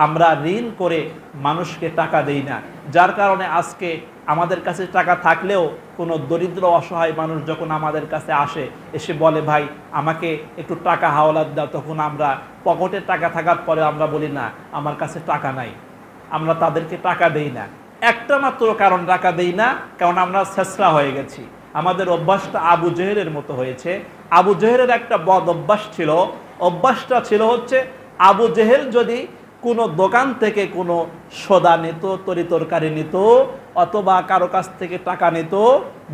আমরা ঋণ করে মানুষকে টাকা দেই না, যার কারণে আজকে আমাদের কাছে টাকা থাকলেও কোনো দরিদ্র অসহায় মানুষ যখন আমাদের কাছে আসে, এসে বলে ভাই আমাকে একটু টাকা হাওলাত দাও, তখন আমরা পকেটে টাকা থাকার পরে আমরা বলি না আমার কাছে টাকা নাই, আমরা তাদেরকে টাকা দেই না। একটা মাত্র কারণ টাকা দেই না, কারণ আমরা ছেঁচড়া হয়ে গেছি। আমাদের অভ্যাসটা আবু জেহেলের মতো হয়েছে। আবু জেহেলের একটা বদ অভ্যাস ছিল, অভ্যাসটা ছিল হচ্ছে আবু জেহেল যদি কোনো দোকান থেকে কোনো সদা নিত, তরিতরকারি নিত, অথবা কারো কাছ থেকে টাকা নিত,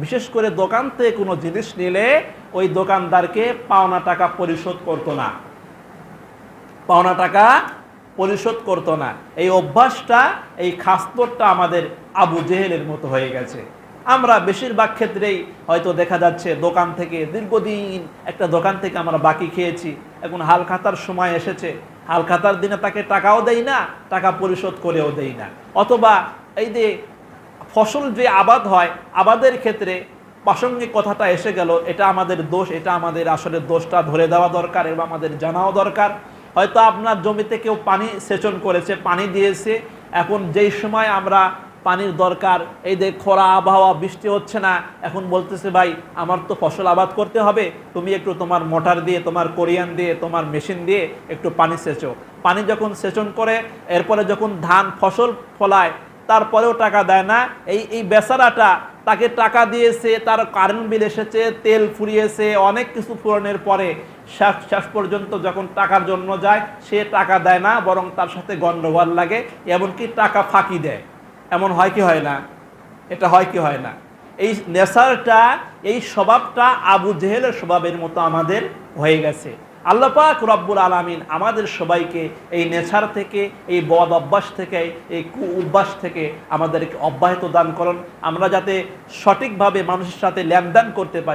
বিশেষ করে দোকান থেকে কোনো জিনিস নিলে ওই দোকানদারকে পাওনা টাকা পরিশোধ করতো না, পাওনা টাকা পরিশোধ করতো না। এই অভ্যাসটা, এই খাসলতটা আমাদের আবু জেহেলের মতো হয়ে গেছে। আমরা বেশিরভাগ ক্ষেত্রেই হয়তো দেখা যাচ্ছে দোকান থেকে দীর্ঘদিন একটা দোকান থেকে আমরা বাকি খেয়েছি, এখন হাল খাতার সময় এসেছে, হাল খাতার দিনে তাকে টাকাও দেই না, টাকা পরিশোধ করেও দেই না। অথবা এই যে ফসল যে আবাদ হয়, আবাদের ক্ষেত্রে প্রাসঙ্গিক কথাটা এসে গেল, এটা আমাদের দোষ, এটা আমাদের আসলে দোষটা ধরে দেওয়া দরকার এবং আমাদের জানাও দরকার। হয়তো আপনার জমিতে কেউ পানি সেচন করেছে, পানি দিয়েছে, এখন যেই সময় আমরা পানির দরকার, এই যে খরা আবহাওয়া, বৃষ্টি হচ্ছে না, এখন বলতেছে ভাই আমার তো ফসল আবাদ করতে হবে, তুমি একটু তোমার মোটর দিয়ে, তোমার কোরিয়ান দিয়ে, তোমার মেশিন দিয়ে একটু পানি সেচো। পানি যখন সেচন করে এরপরে যখন ধান ফসল ফলায় তারপরেও টাকা দেয় না। এই বেচারাটা, তাকে টাকা দিয়েছে, তার কারেন্ট বিল এসেছে, তেল ফুরিয়েছে, অনেক কিছু ফুরানোর পরে শেষ পর্যন্ত যখন টাকার জন্য যায় সে টাকা দেয় না, বরং তার সাথে গন্ডগোল লাগে, এমনকি টাকা ফাঁকি দেয়। এমন হয় কি হয় না? এটা হয় কি হয় না? এই নেশারটা, এই স্বভাবটা আবু জেহেলের স্বভাবের মতো আমাদের হয়ে গেছে। আল্লাহ পাক রব্বুল আলামিন আমাদের সবাইকে এই নেশার থেকে, এই বদ অভ্যাস থেকে, এই কু অভ্যাস থেকে আমাদেরকে অব্যাহত দান করুন, আমরা যাতে সঠিকভাবে মানুষের সাথে লেনদেন করতে পারি।